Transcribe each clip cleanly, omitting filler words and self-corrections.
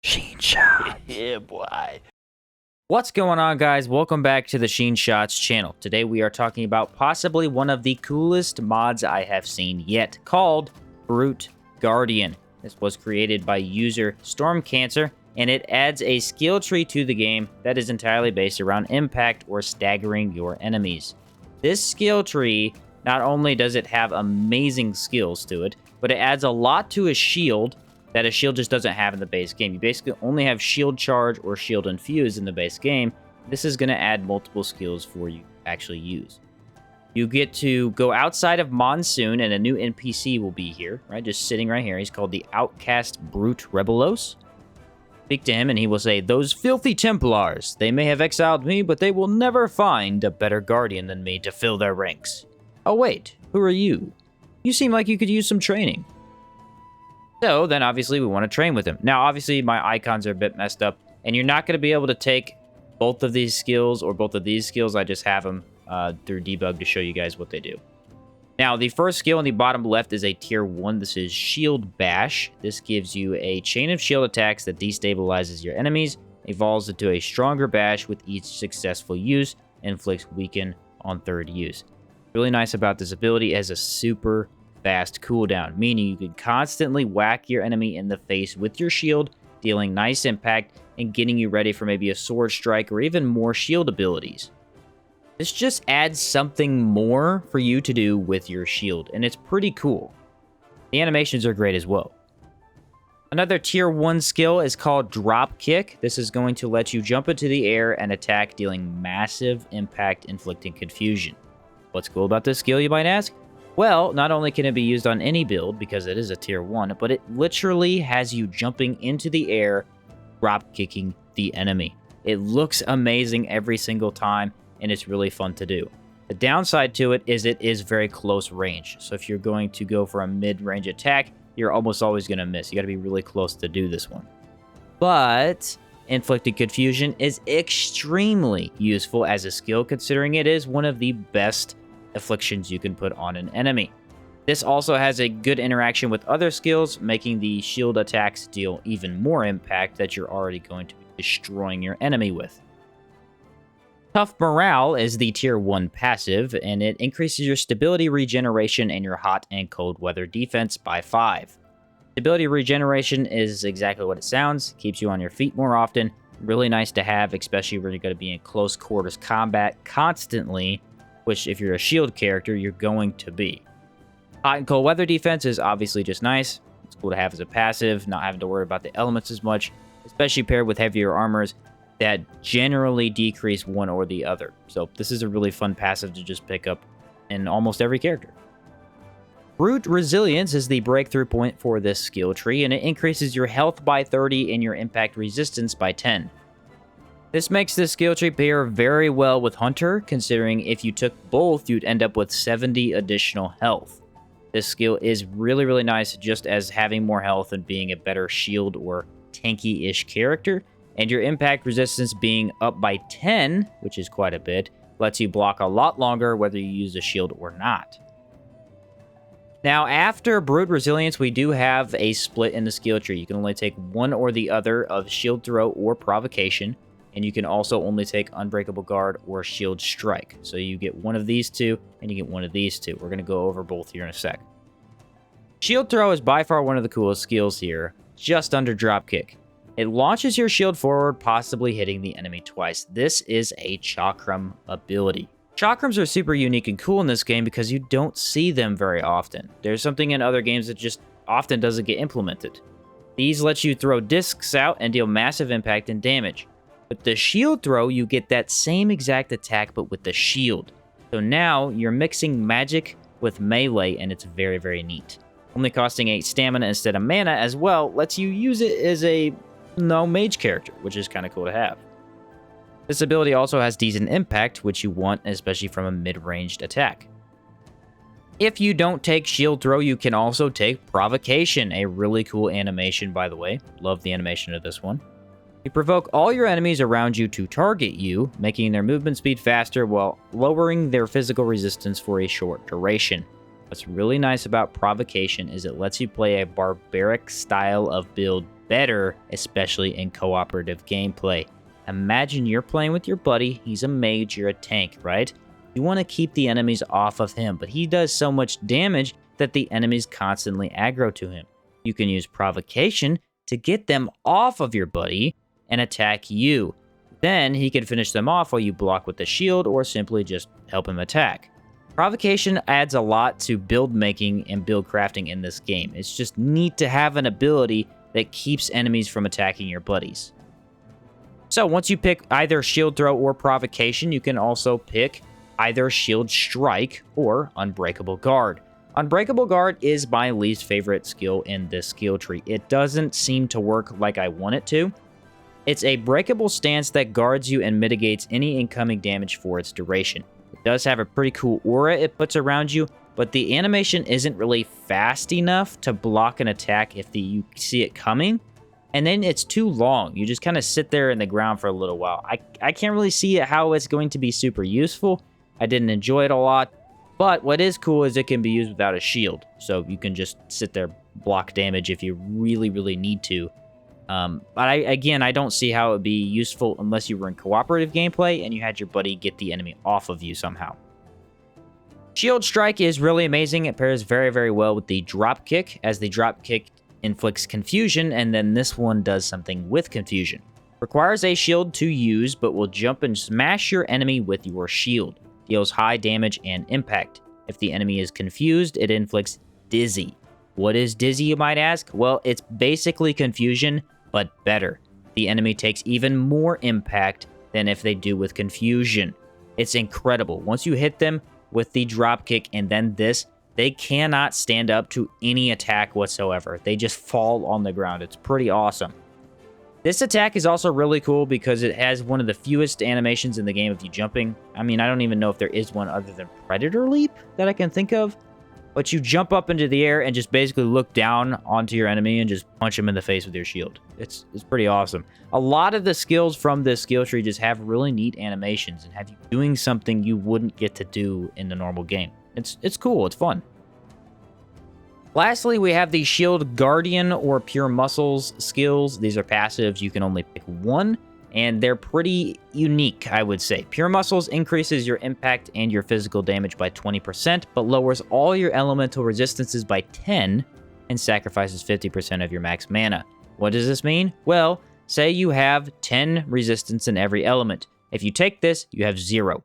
Sheen Shots. Yeah, boy. What's going on, guys? Welcome back to the Sheen Shots channel. Today we are talking about possibly one of the coolest mods I have seen yet, called Brute Guardian. This was created by user Stormcancer, and it adds a skill tree to the game that is entirely based around impact or staggering your enemies. This skill tree, not only does it have amazing skills to it, but it adds a lot to a shield that a shield just doesn't have in the base game. You basically only have shield charge or shield infuse in the base game. This is going to add multiple skills for you to actually use. You get to go outside of Monsoon, and a new NPC will be here, right? Just sitting right here. He's called the Outcast Brute Rebelos. Speak to him, and he will say, "Those filthy templars, they may have exiled me, but they will never find a better guardian than me to fill their ranks. Oh wait, who are you? You seem like you could use some training." So then obviously we want to train with him. Now obviously my icons are a bit messed up, and you're not going to be able to take both of these skills or both of these skills. I just have them through debug to show you guys what they do. Now the first skill on the bottom left is a tier 1. This is Shield Bash. This gives you a chain of shield attacks that destabilizes your enemies, evolves into a stronger bash with each successful use, inflicts weaken on third use. Really nice about this ability as a super fast cooldown, meaning you can constantly whack your enemy in the face with your shield, dealing nice impact and getting you ready for maybe a sword strike or even more shield abilities. This just adds something more for you to do with your shield, and it's pretty cool. The animations are great as well. Another tier 1 skill is called Drop Kick. This is going to let you jump into the air and attack, dealing massive impact, inflicting confusion. What's cool about this skill, you might ask? Well, not only can it be used on any build, because it is a tier 1, but it literally has you jumping into the air, drop kicking the enemy. It looks amazing every single time, and it's really fun to do. The downside to it is very close range. So if you're going to go for a mid-range attack, you're almost always going to miss. You got to be really close to do this one. But inflicting confusion is extremely useful as a skill, considering it is one of the best afflictions you can put on an enemy. This also has a good interaction with other skills, making the shield attacks deal even more impact that you're already going to be destroying your enemy with. Tough Morale is the tier 1 passive, and it increases your stability regeneration and your hot and cold weather defense by 5. Stability regeneration is exactly what it sounds, keeps you on your feet more often. Really nice to have, especially when you're going to be in close quarters combat constantly, which if you're a shield character, you're going to be. Hot and cold weather defense is obviously just nice. It's cool to have as a passive, not having to worry about the elements as much, especially paired with heavier armors that generally decrease one or the other. So this is a really fun passive to just pick up in almost every character. Brute Resilience is the breakthrough point for this skill tree, and it increases your health by 30 and your impact resistance by 10. This makes this skill tree pair very well with Hunter, considering if you took both, you'd end up with 70 additional health. This skill is really nice just as having more health and being a better shield or tanky-ish character, and your impact resistance being up by 10, which is quite a bit, lets you block a lot longer whether you use a shield or not. Now, after Brute Resilience, we do have a split in the skill tree. You can only take one or the other of Shield Throw or Provocation, and you can also only take Unbreakable Guard or Shield Strike. So you get one of these two, and you get one of these two. We're going to go over both here in a sec. Shield Throw is by far one of the coolest skills here, just under Drop Kick. It launches your shield forward, possibly hitting the enemy twice. This is a Chakram ability. Chakrams are super unique and cool in this game because you don't see them very often. There's something in other games that just often doesn't get implemented. These let you throw discs out and deal massive impact and damage. With the shield throw, you get that same exact attack, but with the shield. So now, you're mixing magic with melee, and it's very neat. Only costing 8 stamina instead of mana as well lets you use it as a mage character, which is kind of cool to have. This ability also has decent impact, which you want, especially from a mid-ranged attack. If you don't take shield throw, you can also take Provocation, a really cool animation, by the way. Love the animation of this one. You provoke all your enemies around you to target you, making their movement speed faster while lowering their physical resistance for a short duration. What's really nice about Provocation is it lets you play a barbaric style of build better, especially in cooperative gameplay. Imagine you're playing with your buddy, he's a mage, you're a tank, right? You want to keep the enemies off of him, but he does so much damage that the enemies constantly aggro to him. You can use Provocation to get them off of your buddy and attack you. Then he can finish them off while you block with the shield or simply just help him attack. Provocation adds a lot to build making and build crafting in this game. It's just neat to have an ability that keeps enemies from attacking your buddies. So once you pick either Shield Throw or Provocation, you can also pick either Shield Strike or Unbreakable Guard. Unbreakable Guard is my least favorite skill in this skill tree. It doesn't seem to work like I want it to. It's a breakable stance that guards you and mitigates any incoming damage for its duration. It does have a pretty cool aura it puts around you, but the animation isn't really fast enough to block an attack if you see it coming. And then it's too long. You just kind of sit there in the ground for a little while. I can't really see how it's going to be super useful. I didn't enjoy it a lot. But what is cool is it can be used without a shield. So you can just sit there, block damage if you really, really need to. But I don't see how it would be useful unless you were in cooperative gameplay and you had your buddy get the enemy off of you somehow. Shield Strike is really amazing. It pairs very, very well with the drop kick, as the drop kick inflicts confusion, and then this one does something with confusion. Requires a shield to use, but will jump and smash your enemy with your shield. Deals high damage and impact. If the enemy is confused, it inflicts Dizzy. What is Dizzy, you might ask? Well, it's basically confusion, but better. The enemy takes even more impact than if they do with confusion. It's incredible. Once you hit them with the drop kick and then this, they cannot stand up to any attack whatsoever. They just fall on the ground. It's pretty awesome. This attack is also really cool because it has one of the fewest animations in the game of you jumping. I mean, I don't even know if there is one other than Predator Leap that I can think of. But you jump up into the air and just basically look down onto your enemy and just punch him in the face with your shield. It's pretty awesome. A lot of the skills from this skill tree just have really neat animations and have you doing something you wouldn't get to do in the normal game. It's cool. It's fun. Lastly, we have the Shield Guardian or Pure Muscles skills. These are passives. You can only pick one, and they're pretty unique, I would say. Pure Muscles increases your impact and your physical damage by 20%, but lowers all your elemental resistances by 10 and sacrifices 50% of your max mana. What does this mean? Well, say you have 10 resistance in every element. If you take this, you have 0.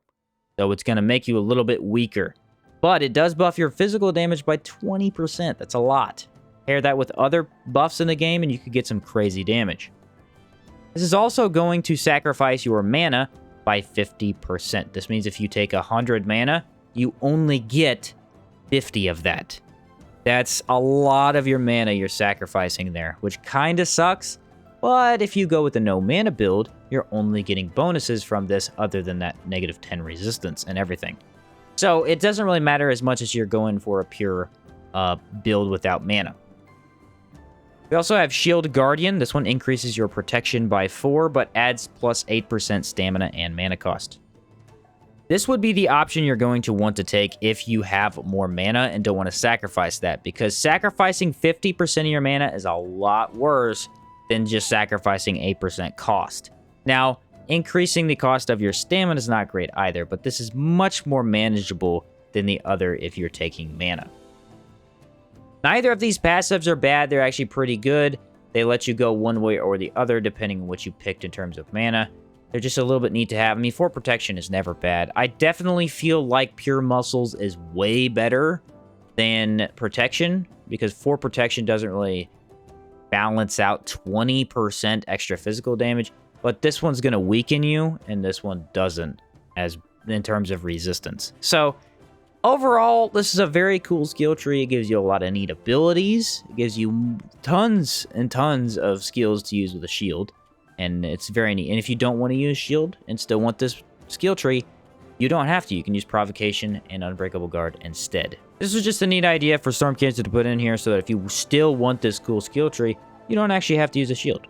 So it's going to make you a little bit weaker. But it does buff your physical damage by 20%. That's a lot. Pair that with other buffs in the game and you could get some crazy damage. This is also going to sacrifice your mana by 50%. This means if you take 100 mana, you only get 50 of that. That's a lot of your mana you're sacrificing there, which kind of sucks. But if you go with the no mana build, you're only getting bonuses from this other than that negative 10 resistance and everything. So it doesn't really matter as much as you're going for a pure build without mana. We also have Shield Guardian. This one increases your protection by 4, but adds plus 8% stamina and mana cost. This would be the option you're going to want to take if you have more mana and don't want to sacrifice that, because sacrificing 50% of your mana is a lot worse than just sacrificing 8% cost. Now, increasing the cost of your stamina is not great either, but this is much more manageable than the other if you're taking mana. Neither of these passives are bad. They're actually pretty good. They let you go one way or the other depending on what you picked in terms of mana. They're just a little bit neat to have. I mean, 4 protection is never bad. I definitely feel like Pure Muscles is way better than protection, because 4 protection doesn't really balance out 20% extra physical damage. But this one's going to weaken you, and this one doesn't, as in terms of resistance. So, overall, this is a very cool skill tree. It gives you a lot of neat abilities. It gives you tons and tons of skills to use with a shield, and it's very neat. And if you don't want to use shield and still want this skill tree, you don't have to. You can use Provocation and Unbreakable Guard instead. This was just a neat idea for Stormcancer to put in here so that if you still want this cool skill tree, you don't actually have to use a shield.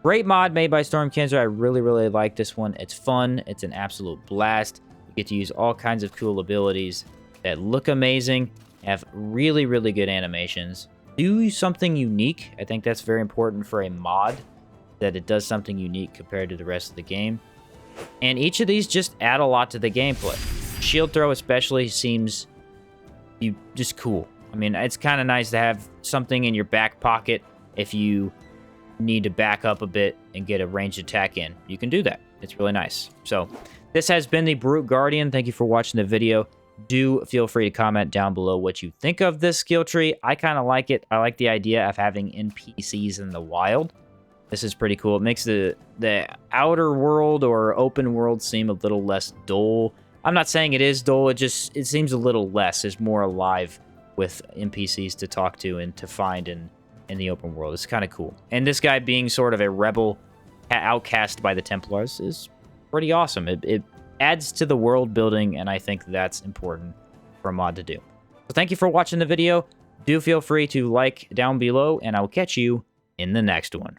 Great mod made by Stormcancer. I really, really like this one. It's fun. It's an absolute blast. You get to use all kinds of cool abilities that look amazing, have really, really good animations, do something unique. I think that's very important for a mod, that it does something unique compared to the rest of the game. And each of these just add a lot to the gameplay. Shield throw especially seems just cool. I mean, it's kind of nice to have something in your back pocket if you need to back up a bit and get a ranged attack in. You can do that. It's really nice. So this has been the Brute Guardian. Thank you for watching the video. Do feel free to comment down below what you think of this skill tree. I kind of like it. I like the idea of having NPCs in the wild. This is pretty cool. It makes the outer world or open world seem a little less dull. I'm not saying it is dull. It seems a little less. It's more alive with NPCs to talk to and to find in the open world. It's kind of cool. And this guy being sort of a rebel outcast by the Templars is pretty awesome. It adds to the world building, and I think that's important for a mod to do. So thank you for watching the video. Do feel free to like down below, and I will catch you in the next one.